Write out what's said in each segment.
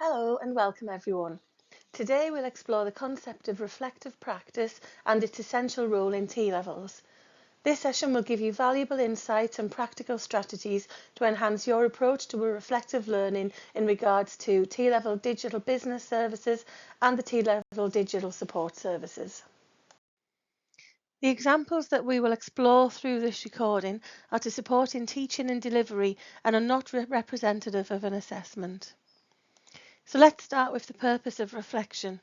Hello and welcome everyone. Today we'll explore the concept of reflective practice and its essential role in T-levels. This session will give you valuable insights and practical strategies to enhance your approach to reflective learning in regards to T-level digital business services and the T-level digital support services. The examples that we will explore through this recording are to support in teaching and delivery and are not representative of an assessment. So let's start with the purpose of reflection.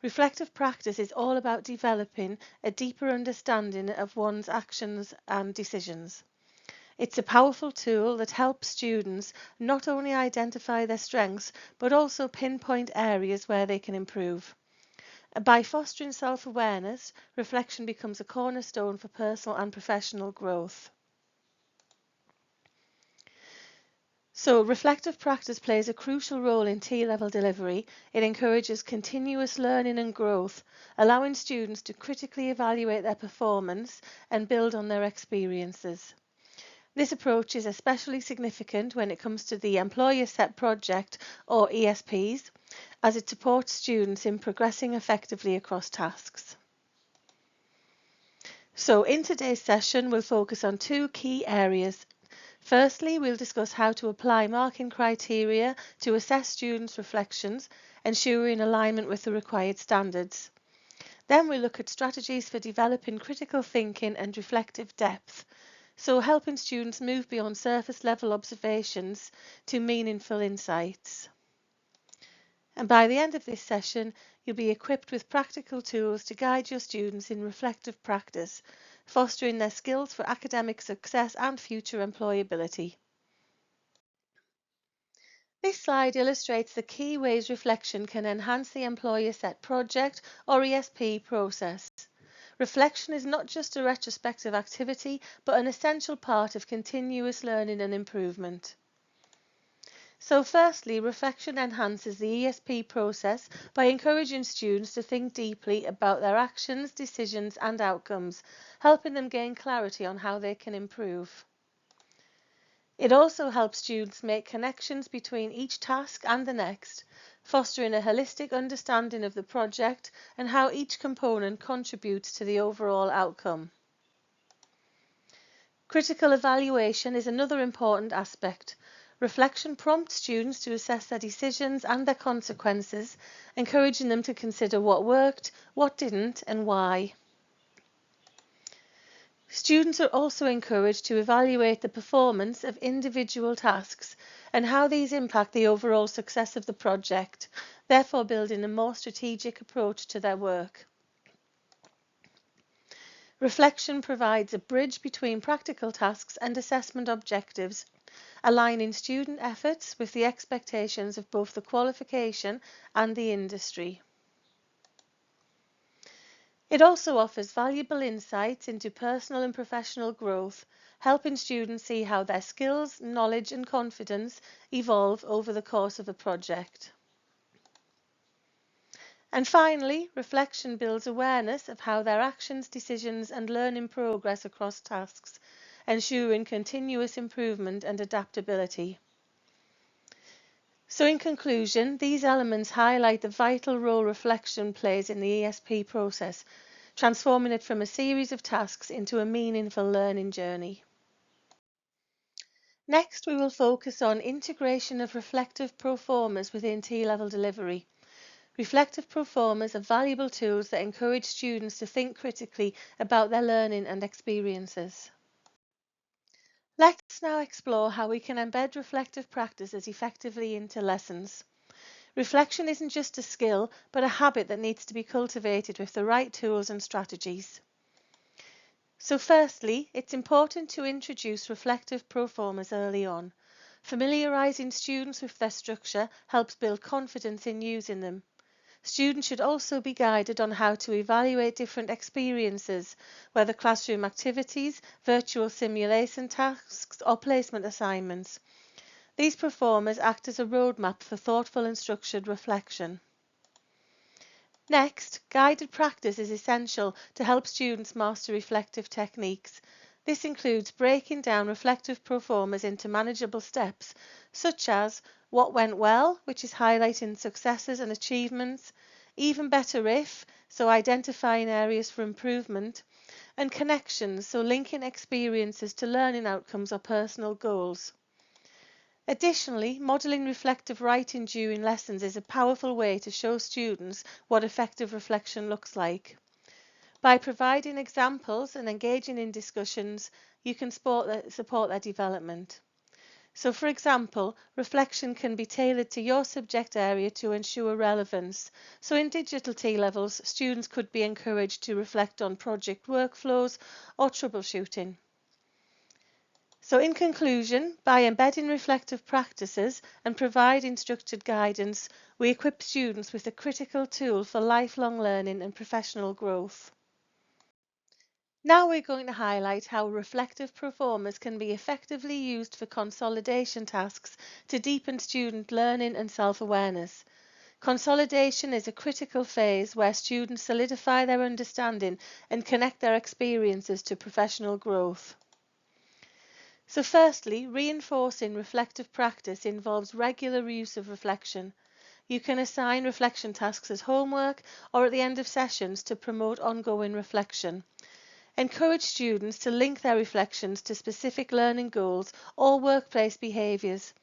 Reflective practice is all about developing a deeper understanding of one's actions and decisions. It's a powerful tool that helps students not only identify their strengths, but also pinpoint areas where they can improve. By fostering self-awareness, reflection becomes a cornerstone for personal and professional growth. So reflective practice plays a crucial role in T-level delivery. It encourages continuous learning and growth, allowing students to critically evaluate their performance and build on their experiences. This approach is especially significant when it comes to the Employer Set Project or ESPs, as it supports students in progressing effectively across tasks. So in today's session, we'll focus on two key areas. Firstly, we'll discuss how to apply marking criteria to assess students' reflections, ensuring alignment with the required standards. Then we'll look at strategies for developing critical thinking and reflective depth, so helping students move beyond surface level observations to meaningful insights. And by the end of this session, you'll be equipped with practical tools to guide your students in reflective practice, fostering their skills for academic success and future employability. This slide illustrates the key ways reflection can enhance the Employer Set Project or ESP process. Reflection is not just a retrospective activity, but an essential part of continuous learning and improvement. So firstly, reflection enhances the ESP process by encouraging students to think deeply about their actions, decisions and outcomes, helping them gain clarity on how they can improve. It also helps students make connections between each task and the next, fostering a holistic understanding of the project and how each component contributes to the overall outcome. Critical evaluation is another important aspect. Reflection prompts students to assess their decisions and their consequences, encouraging them to consider what worked, what didn't, and why. Students are also encouraged to evaluate the performance of individual tasks and how these impact the overall success of the project, therefore building a more strategic approach to their work. Reflection provides a bridge between practical tasks and assessment objectives, aligning student efforts with the expectations of both the qualification and the industry. It also offers valuable insights into personal and professional growth, helping students see how their skills, knowledge and confidence evolve over the course of a project. And finally, reflection builds awareness of how their actions, decisions and learning progress across tasks, ensuring continuous improvement and adaptability. So in conclusion, these elements highlight the vital role reflection plays in the ESP process, transforming it from a series of tasks into a meaningful learning journey. Next, we will focus on integration of reflective proformas within T-level delivery. Reflective proformas are valuable tools that encourage students to think critically about their learning and experiences. Let's now explore how we can embed reflective practices effectively into lessons. Reflection isn't just a skill, but a habit that needs to be cultivated with the right tools and strategies. So firstly, it's important to introduce reflective proformas early on. Familiarising students with their structure helps build confidence in using them. Students should also be guided on how to evaluate different experiences, whether classroom activities, virtual simulation tasks or placement assignments. These proformas act as a roadmap for thoughtful and structured reflection. Next, guided practice is essential to help students master reflective techniques. This includes breaking down reflective proformas into manageable steps, such as what went well, which is highlighting successes and achievements, even better if, so identifying areas for improvement, and connections, so linking experiences to learning outcomes or personal goals. Additionally, modelling reflective writing during lessons is a powerful way to show students what effective reflection looks like. By providing examples and engaging in discussions, you can support their development. So, for example, reflection can be tailored to your subject area to ensure relevance. So in digital T-levels, students could be encouraged to reflect on project workflows or troubleshooting. So in conclusion, by embedding reflective practices and providing structured guidance, we equip students with a critical tool for lifelong learning and professional growth. Now we're going to highlight how reflective performers can be effectively used for consolidation tasks to deepen student learning and self-awareness. Consolidation is a critical phase where students solidify their understanding and connect their experiences to professional growth. So firstly, reinforcing reflective practice involves regular use of reflection. You can assign reflection tasks as homework or at the end of sessions to promote ongoing reflection. Encourage students to link their reflections to specific learning goals or workplace behaviours.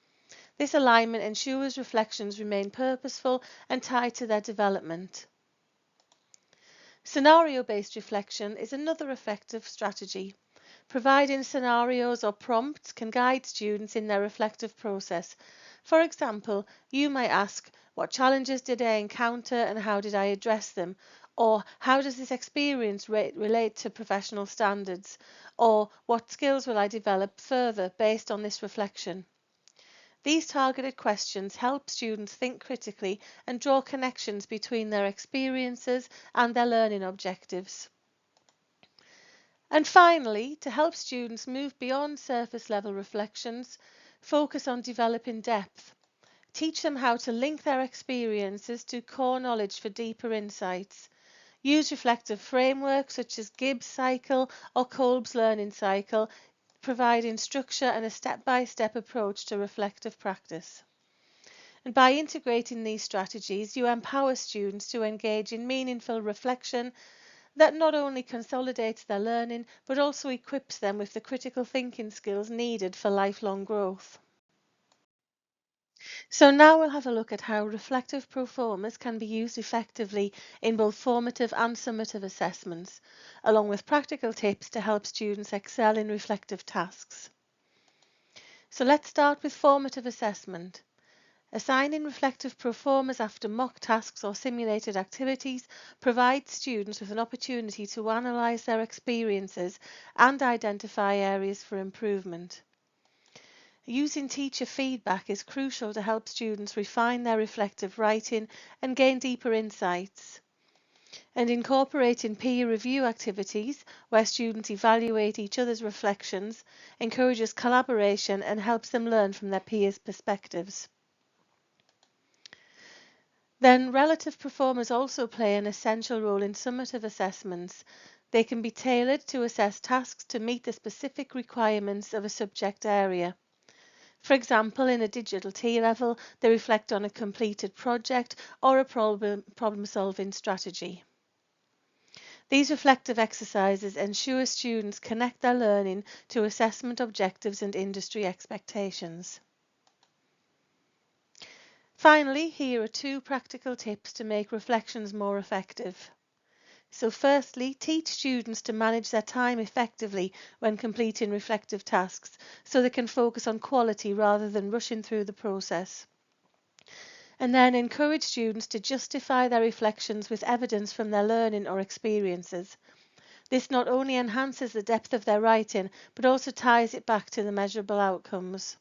This alignment ensures reflections remain purposeful and tied to their development. Scenario-based reflection is another effective strategy. Providing scenarios or prompts can guide students in their reflective process. For example, you might ask, what challenges did I encounter and how did I address them? Or how does this experience relate to professional standards? Or what skills will I develop further based on this reflection? These targeted questions help students think critically and draw connections between their experiences and their learning objectives. And finally, to help students move beyond surface level reflections, focus on developing depth. Teach them how to link their experiences to core knowledge for deeper insights. Use reflective frameworks such as Gibbs cycle or Kolb's learning cycle, providing structure and a step-by-step approach to reflective practice. And by integrating these strategies, you empower students to engage in meaningful reflection that not only consolidates their learning, but also equips them with the critical thinking skills needed for lifelong growth. So now we'll have a look at how reflective proformers can be used effectively in both formative and summative assessments, along with practical tips to help students excel in reflective tasks. So let's start with formative assessment. Assigning reflective proformers after mock tasks or simulated activities provides students with an opportunity to analyse their experiences and identify areas for improvement. Using teacher feedback is crucial to help students refine their reflective writing and gain deeper insights. And incorporating peer review activities where students evaluate each other's reflections encourages collaboration and helps them learn from their peers' perspectives. Then relative performers also play an essential role in summative assessments. They can be tailored to assess tasks to meet the specific requirements of a subject area. For example, in a digital T-level, they reflect on a completed project or a problem-solving strategy. These reflective exercises ensure students connect their learning to assessment objectives and industry expectations. Finally, here are 2 practical tips to make reflections more effective. So firstly, teach students to manage their time effectively when completing reflective tasks so they can focus on quality rather than rushing through the process. And then encourage students to justify their reflections with evidence from their learning or experiences. This not only enhances the depth of their writing, but also ties it back to the measurable outcomes.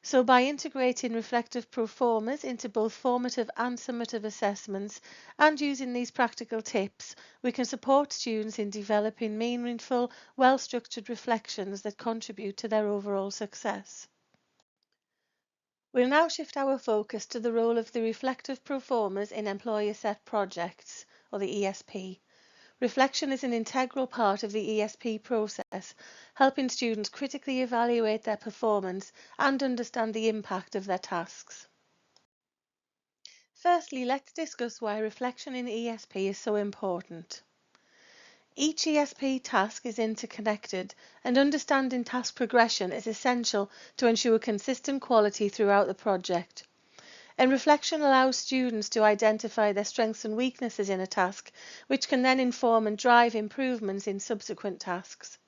So by integrating reflective proformers into both formative and summative assessments and using these practical tips, we can support students in developing meaningful, well-structured reflections that contribute to their overall success. We'll now shift our focus to the role of the reflective proformers in employer set projects, or the ESP. Reflection is an integral part of the ESP process, helping students critically evaluate their performance and understand the impact of their tasks. Firstly, let's discuss why reflection in ESP is so important. Each ESP task is interconnected, and understanding task progression is essential to ensure consistent quality throughout the project. And reflection allows students to identify their strengths and weaknesses in a task, which can then inform and drive improvements in subsequent tasks.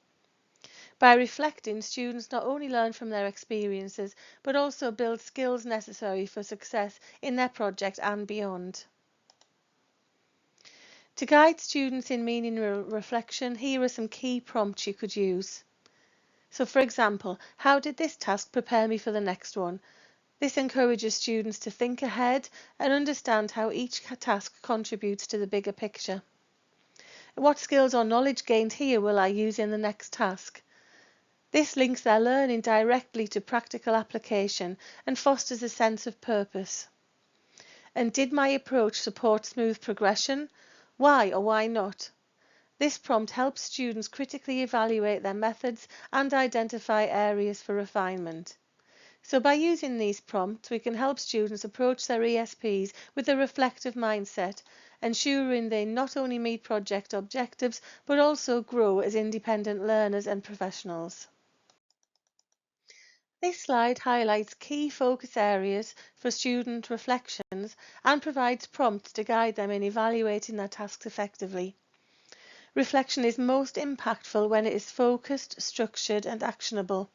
By reflecting, students not only learn from their experiences, but also build skills necessary for success in their project and beyond. To guide students in meaningful reflection, here are some key prompts you could use. So, for example, how did this task prepare me for the next one? This encourages students to think ahead and understand how each task contributes to the bigger picture. What skills or knowledge gained here will I use in the next task? This links their learning directly to practical application and fosters a sense of purpose. And did my approach support smooth progression? Why or why not? This prompt helps students critically evaluate their methods and identify areas for refinement. So by using these prompts, we can help students approach their ESPs with a reflective mindset, ensuring they not only meet project objectives, but also grow as independent learners and professionals. This slide highlights key focus areas for student reflections and provides prompts to guide them in evaluating their tasks effectively. Reflection is most impactful when it is focused, structured and actionable.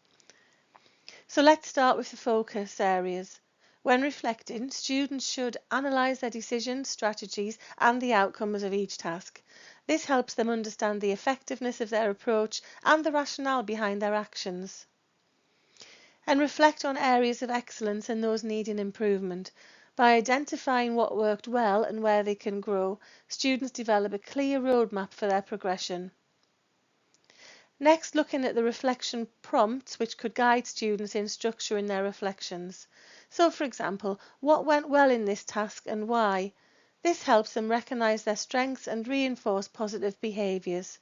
So let's start with the focus areas. When reflecting, students should analyse their decisions, strategies and the outcomes of each task. This helps them understand the effectiveness of their approach and the rationale behind their actions. And reflect on areas of excellence and those needing improvement. By identifying what worked well and where they can grow, students develop a clear roadmap for their progression. Next, looking at the reflection prompts which could guide students in structuring their reflections. So, for example, what went well in this task and why? This helps them recognise their strengths and reinforce positive behaviours.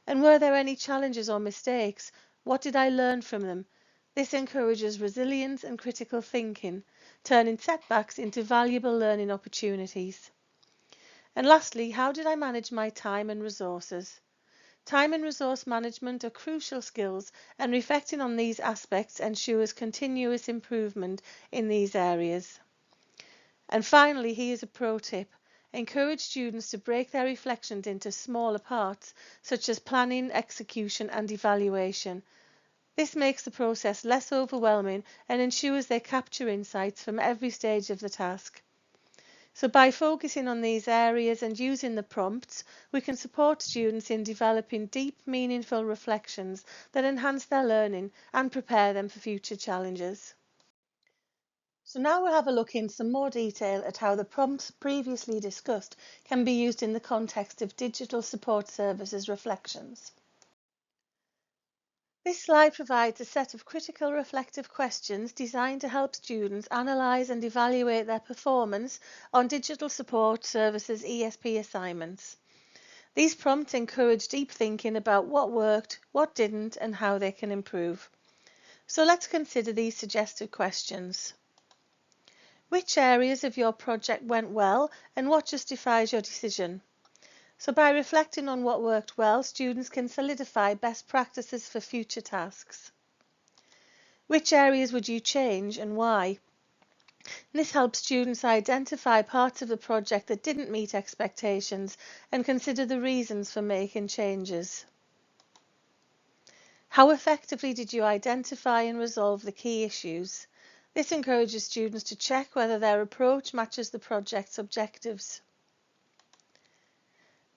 And were there any challenges or mistakes? What did I learn from them? This encourages resilience and critical thinking, turning setbacks into valuable learning opportunities. And lastly, how did I manage my time and resources? Time and resource management are crucial skills, and reflecting on these aspects ensures continuous improvement in these areas. And finally, here's a pro tip. Encourage students to break their reflections into smaller parts, such as planning, execution and evaluation. This makes the process less overwhelming and ensures they capture insights from every stage of the task. So by focusing on these areas and using the prompts, we can support students in developing deep, meaningful reflections that enhance their learning and prepare them for future challenges. So now we'll have a look in some more detail at how the prompts previously discussed can be used in the context of digital support services reflections. This slide provides a set of critical reflective questions designed to help students analyse and evaluate their performance on digital support services ESP assignments. These prompts encourage deep thinking about what worked, what didn't and how they can improve. So let's consider these suggested questions. Which areas of your project went well and what justifies your decision? So by reflecting on what worked well, students can solidify best practices for future tasks. Which areas would you change and why? This helps students identify parts of the project that didn't meet expectations and consider the reasons for making changes. How effectively did you identify and resolve the key issues? This encourages students to check whether their approach matches the project's objectives.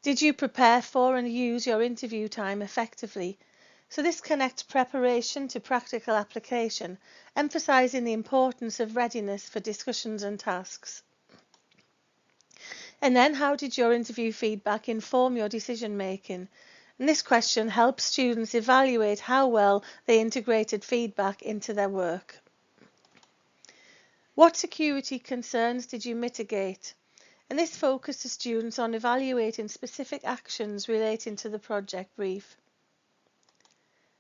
Did you prepare for and use your interview time effectively? So this connects preparation to practical application, emphasising the importance of readiness for discussions and tasks. And then how did your interview feedback inform your decision making? And this question helps students evaluate how well they integrated feedback into their work. What security concerns did you mitigate? and this focuses students on evaluating specific actions relating to the project brief.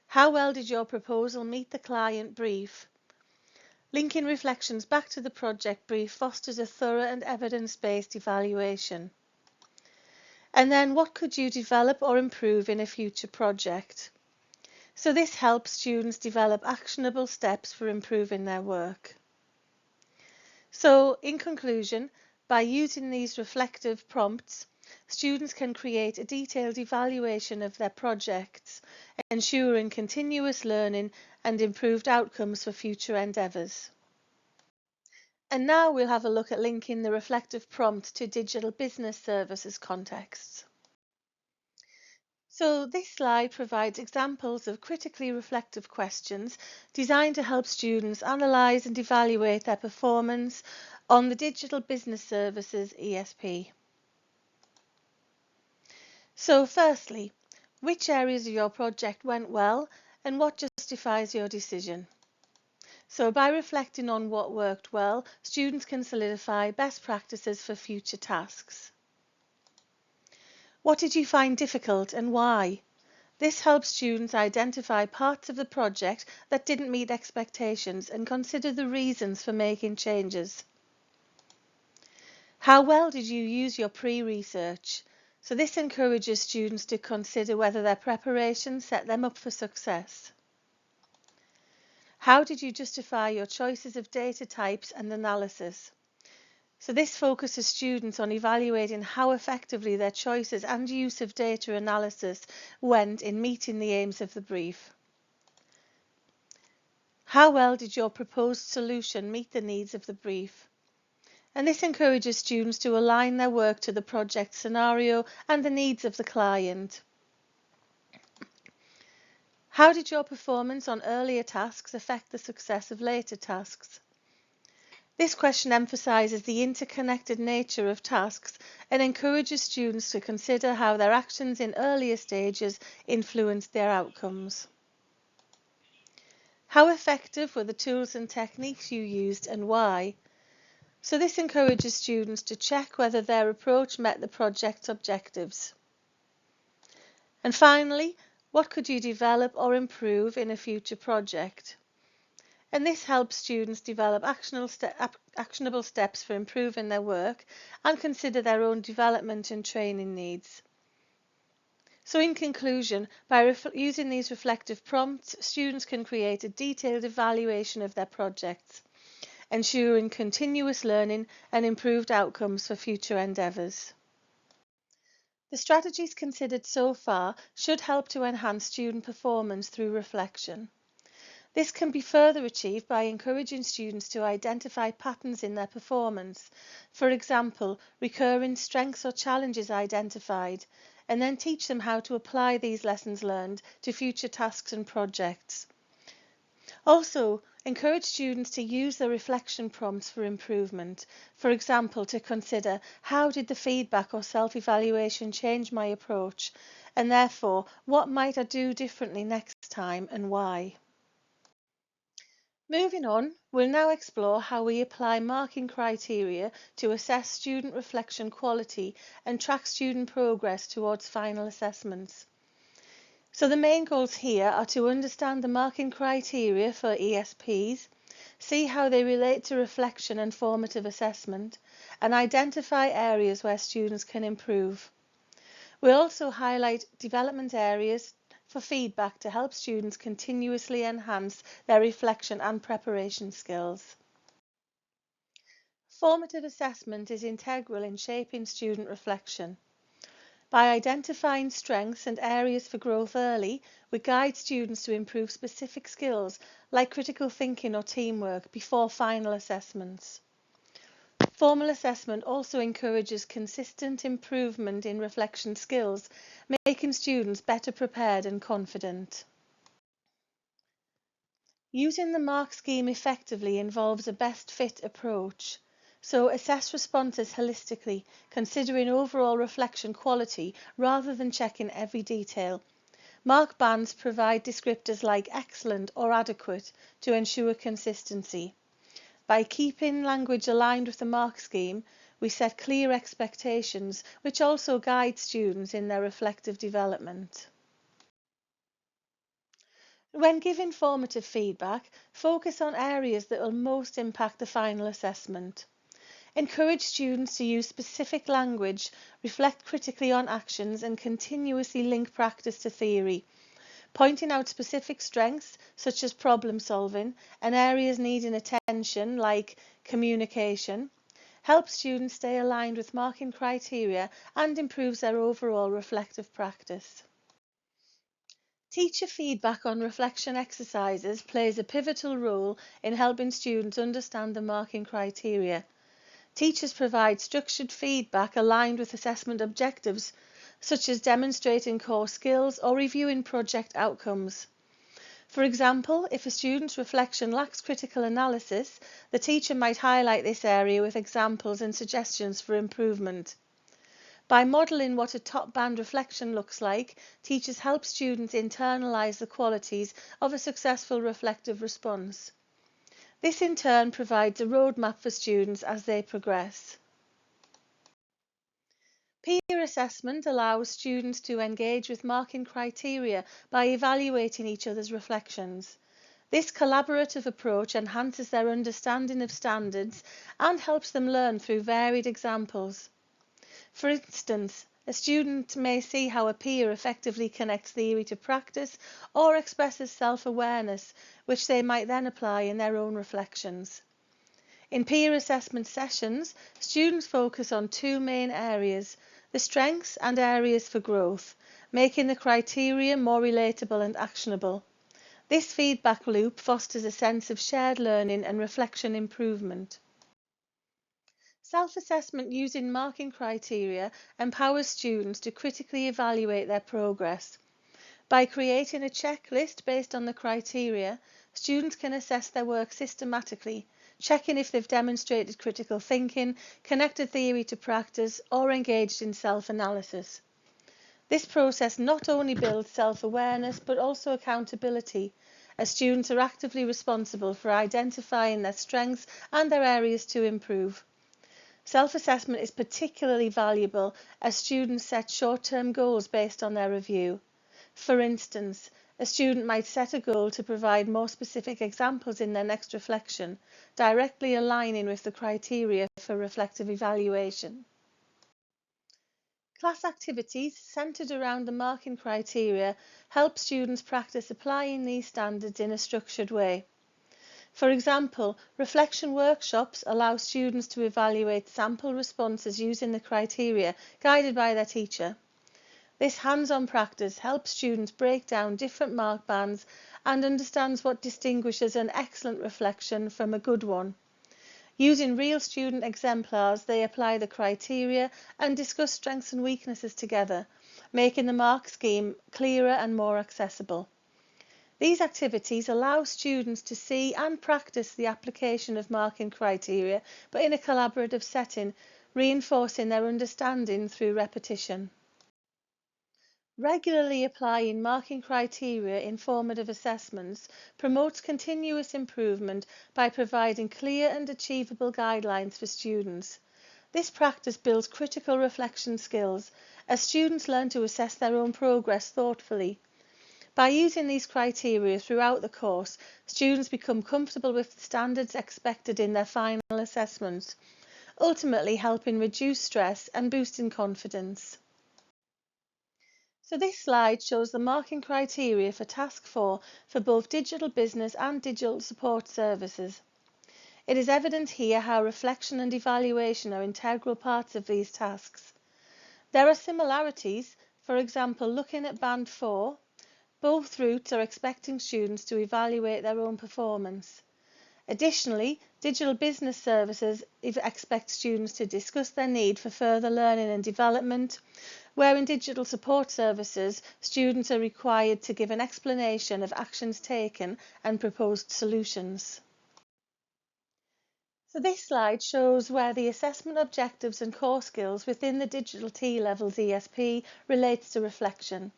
How well did your proposal meet the client brief? Linking reflections back to the project brief fosters a thorough and evidence-based evaluation. And then what could you develop or improve in a future project? So this helps students develop actionable steps for improving their work. So in conclusion, by using these reflective prompts, students can create a detailed evaluation of their projects, ensuring continuous learning and improved outcomes for future endeavours. And now we'll have a look at linking the reflective prompt to digital business services contexts. So this slide provides examples of critically reflective questions designed to help students analyse and evaluate their performance on the Digital Business Services ESP. So firstly, which areas of your project went well and what justifies your decision? So by reflecting on what worked well, students can solidify best practices for future tasks. What did you find difficult and why? This helps students identify parts of the project that didn't meet expectations and consider the reasons for making changes. How well did you use your pre-research? So this encourages students to consider whether their preparation set them up for success. How did you justify your choices of data types and analysis? So this focuses students on evaluating how effectively their choices and use of data analysis went in meeting the aims of the brief. How well did your proposed solution meet the needs of the brief? And this encourages students to align their work to the project scenario and the needs of the client. How did your performance on earlier tasks affect the success of later tasks? This question emphasises the interconnected nature of tasks and encourages students to consider how their actions in earlier stages influenced their outcomes. How effective were the tools and techniques you used and why? So this encourages students to check whether their approach met the project's objectives. And finally, what could you develop or improve in a future project? And this helps students develop actionable steps for improving their work and consider their own development and training needs. So in conclusion, by using these reflective prompts, students can create a detailed evaluation of their projects, ensuring continuous learning and improved outcomes for future endeavours. The strategies considered so far should help to enhance student performance through reflection. This can be further achieved by encouraging students to identify patterns in their performance, for example, recurring strengths or challenges identified, and then teach them how to apply these lessons learned to future tasks and projects. Also, encourage students to use the reflection prompts for improvement. For example, to consider how did the feedback or self-evaluation change my approach, and therefore what might I do differently next time and why. Moving on, we'll now explore how we apply marking criteria to assess student reflection quality and track student progress towards final assessments. So the main goals here are to understand the marking criteria for ESPs, see how they relate to reflection and formative assessment, and identify areas where students can improve. We'll also highlight development areas for feedback to help students continuously enhance their reflection and preparation skills. Formative assessment is integral in shaping student reflection. By identifying strengths and areas for growth early, we guide students to improve specific skills like critical thinking or teamwork before final assessments. Formal assessment also encourages consistent improvement in reflection skills, making students better prepared and confident. Using the mark scheme effectively involves a best fit approach. So assess responses holistically, considering overall reflection quality rather than checking every detail. Mark bands provide descriptors like excellent or adequate to ensure consistency. By keeping language aligned with the mark scheme, we set clear expectations, which also guide students in their reflective development. When giving formative feedback, focus on areas that will most impact the final assessment. Encourage students to use specific language, reflect critically on actions, and continuously link practice to theory, pointing out specific strengths such as problem solving and areas needing attention like communication. Helps students stay aligned with marking criteria and improves their overall reflective practice. Teacher feedback on reflection exercises plays a pivotal role in helping students understand the marking criteria. Teachers provide structured feedback aligned with assessment objectives, such as demonstrating core skills or reviewing project outcomes. For example, if a student's reflection lacks critical analysis, the teacher might highlight this area with examples and suggestions for improvement. By modelling what a top band reflection looks like, teachers help students internalise the qualities of a successful reflective response. This in turn provides a roadmap for students as they progress. Peer assessment allows students to engage with marking criteria by evaluating each other's reflections. This collaborative approach enhances their understanding of standards and helps them learn through varied examples. For instance, a student may see how a peer effectively connects theory to practice or expresses self-awareness, which they might then apply in their own reflections. In peer assessment sessions, students focus on two main areas, the strengths and areas for growth, making the criteria more relatable and actionable. This feedback loop fosters a sense of shared learning and reflection improvement. Self-assessment using marking criteria empowers students to critically evaluate their progress. By creating a checklist based on the criteria, students can assess their work systematically, checking if they've demonstrated critical thinking, connected theory to practice, or engaged in self-analysis. This process not only builds self-awareness but also accountability, as students are actively responsible for identifying their strengths and their areas to improve. Self-assessment is particularly valuable as students set short-term goals based on their review. For instance, a student might set a goal to provide more specific examples in their next reflection, directly aligning with the criteria for reflective evaluation. Class activities centred around the marking criteria help students practice applying these standards in a structured way. For example, reflection workshops allow students to evaluate sample responses using the criteria, guided by their teacher. This hands-on practice helps students break down different mark bands and understands what distinguishes an excellent reflection from a good one. Using real student exemplars, they apply the criteria and discuss strengths and weaknesses together, making the mark scheme clearer and more accessible. These activities allow students to see and practice the application of marking criteria, but in a collaborative setting, reinforcing their understanding through repetition. Regularly applying marking criteria in formative assessments promotes continuous improvement by providing clear and achievable guidelines for students. This practice builds critical reflection skills as students learn to assess their own progress thoughtfully. By using these criteria throughout the course, students become comfortable with the standards expected in their final assessments, ultimately helping reduce stress and boosting confidence. So this slide shows the marking criteria for Task 4 for both digital business and digital support services. It is evident here how reflection and evaluation are integral parts of these tasks. There are similarities, for example, looking at Band 4, both routes are expecting students to evaluate their own performance. Additionally, digital business services expect students to discuss their need for further learning and development, where in digital support services, students are required to give an explanation of actions taken and proposed solutions. So this slide shows where the assessment objectives and core skills within the digital T-levels ESP relates to reflection.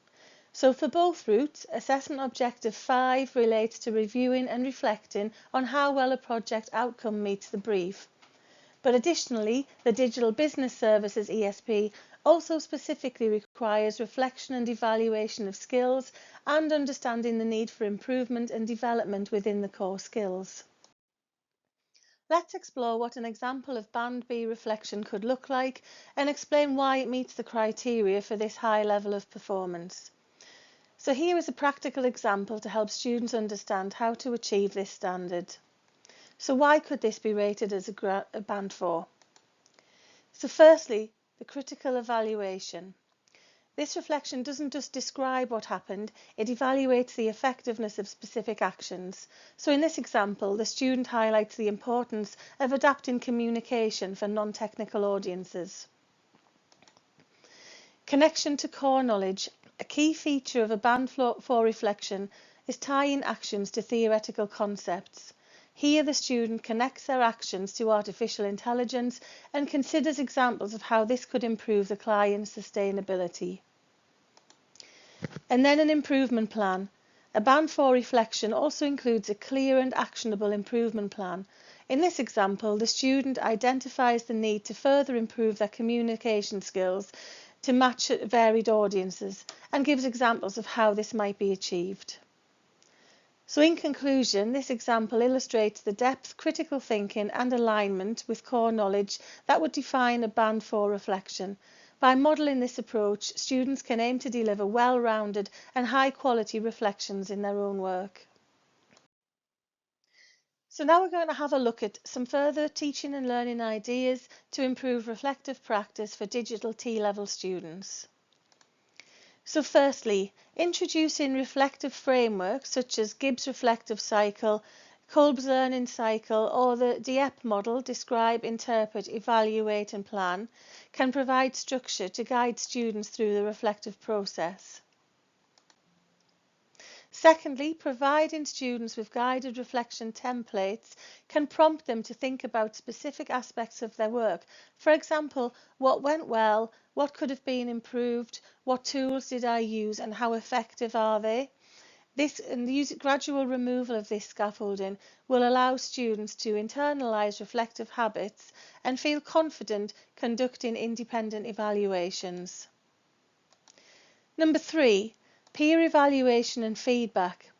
So for both routes, assessment objective 5 relates to reviewing and reflecting on how well a project outcome meets the brief. But additionally, the Digital Business Services ESP also specifically requires reflection and evaluation of skills and understanding the need for improvement and development within the core skills. Let's explore what an example of Band B reflection could look like and explain why it meets the criteria for this high level of performance. So here is a practical example to help students understand how to achieve this standard. So why could this be rated as a Band 4? So firstly, the critical evaluation. This reflection doesn't just describe what happened, it evaluates the effectiveness of specific actions. So in this example, the student highlights the importance of adapting communication for non-technical audiences. Connection to core knowledge. A key feature of a Band 4 reflection is tying actions to theoretical concepts. Here the student connects their actions to artificial intelligence and considers examples of how this could improve the client's sustainability. And then an improvement plan. A Band 4 reflection also includes a clear and actionable improvement plan. In this example, the student identifies the need to further improve their communication skills to match varied audiences and gives examples of how this might be achieved. So in conclusion, this example illustrates the depth, critical thinking and alignment with core knowledge that would define a Band 4 reflection. By modelling this approach, students can aim to deliver well-rounded and high-quality reflections in their own work. So now we're going to have a look at some further teaching and learning ideas to improve reflective practice for digital T-level students. So firstly, introducing reflective frameworks such as Gibbs reflective cycle, Kolb's learning cycle or the DIEP model, describe, interpret, evaluate and plan, can provide structure to guide students through the reflective process. Secondly, providing students with guided reflection templates can prompt them to think about specific aspects of their work. For example, what went well, what could have been improved, what tools did I use and how effective are they? This and the gradual removal of this scaffolding will allow students to internalise reflective habits and feel confident conducting independent evaluations. Number 3. Peer evaluation and feedback.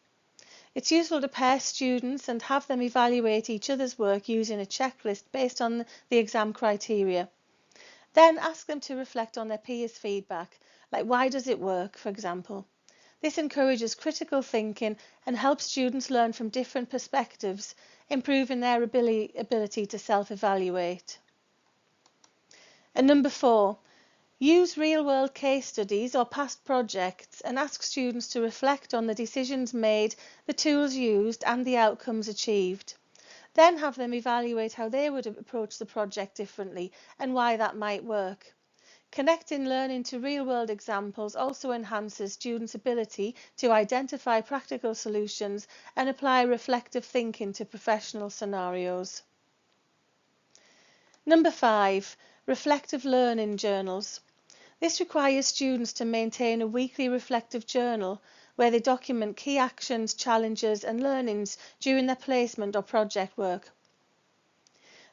It's useful to pair students and have them evaluate each other's work using a checklist based on the exam criteria. Then ask them to reflect on their peers' feedback, like why does it work, for example. This encourages critical thinking and helps students learn from different perspectives, improving their ability to self-evaluate. And number 4. Use real-world case studies or past projects and ask students to reflect on the decisions made, the tools used and the outcomes achieved. Then have them evaluate how they would approach the project differently and why that might work. Connecting learning to real-world examples also enhances students' ability to identify practical solutions and apply reflective thinking to professional scenarios. Number 5. Reflective learning journals. This requires students to maintain a weekly reflective journal where they document key actions, challenges and learnings during their placement or project work.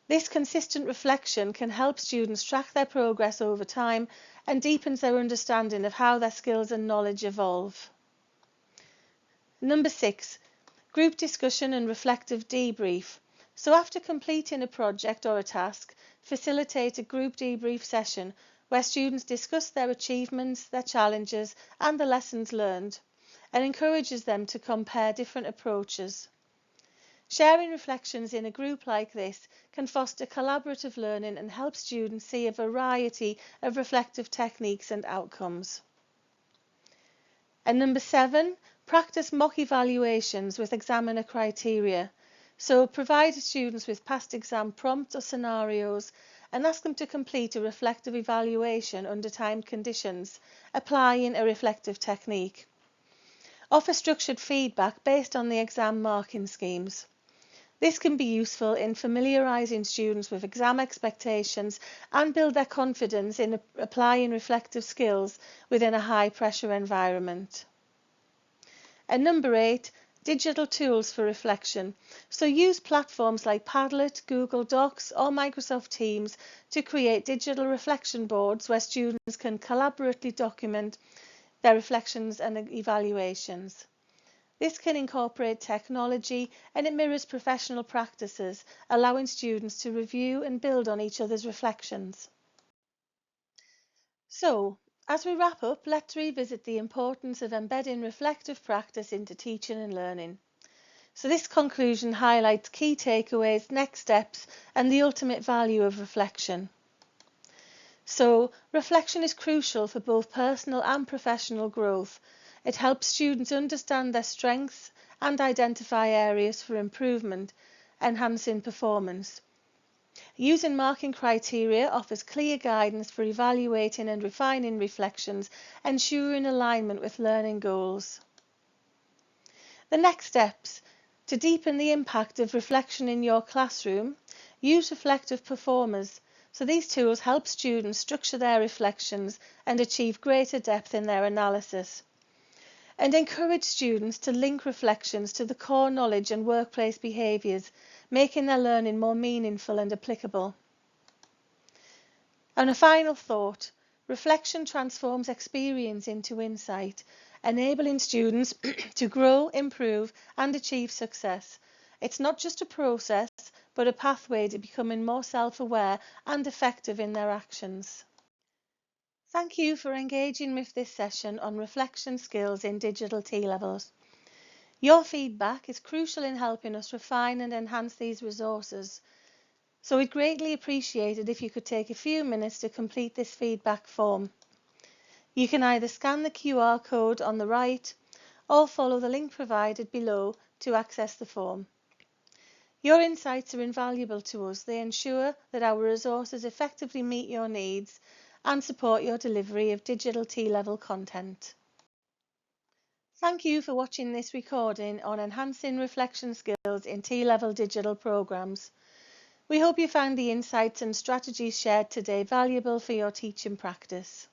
This consistent reflection can help students track their progress over time and deepens their understanding of how their skills and knowledge evolve. Number 6. Group discussion and reflective debrief. So after completing a project or a task, facilitate a group debrief session where students discuss their achievements, their challenges and the lessons learned, and encourages them to compare different approaches. Sharing reflections in a group like this can foster collaborative learning and help students see a variety of reflective techniques and outcomes. And number 7, practice mock evaluations with examiner criteria. So provide students with past exam prompts or scenarios and ask them to complete a reflective evaluation under timed conditions, applying a reflective technique. Offer structured feedback based on the exam marking schemes. This can be useful in familiarising students with exam expectations and build their confidence in applying reflective skills within a high-pressure environment. And number 8, digital tools for reflection. So use platforms like Padlet, Google Docs or Microsoft Teams to create digital reflection boards where students can collaboratively document their reflections and evaluations. This can incorporate technology and it mirrors professional practices, allowing students to review and build on each other's reflections. So, as we wrap up, let's revisit the importance of embedding reflective practice into teaching and learning. So this conclusion highlights key takeaways, next steps, and the ultimate value of reflection. So, reflection is crucial for both personal and professional growth. It helps students understand their strengths and identify areas for improvement, enhancing performance. Using marking criteria offers clear guidance for evaluating and refining reflections, ensuring alignment with learning goals. The next steps. To deepen the impact of reflection in your classroom, use reflective performers. So these tools help students structure their reflections and achieve greater depth in their analysis. And encourage students to link reflections to the core knowledge and workplace behaviours, making their learning more meaningful and applicable. And a final thought, reflection transforms experience into insight, enabling students to grow, improve and achieve success. It's not just a process, but a pathway to becoming more self-aware and effective in their actions. Thank you for engaging with this session on reflection skills in digital T-levels. Your feedback is crucial in helping us refine and enhance these resources. So we'd greatly appreciate it if you could take a few minutes to complete this feedback form. You can either scan the QR code on the right or follow the link provided below to access the form. Your insights are invaluable to us. They ensure that our resources effectively meet your needs and support your delivery of digital T-level content. Thank you for watching this recording on enhancing reflection skills in T-level digital programs. We hope you found the insights and strategies shared today valuable for your teaching practice.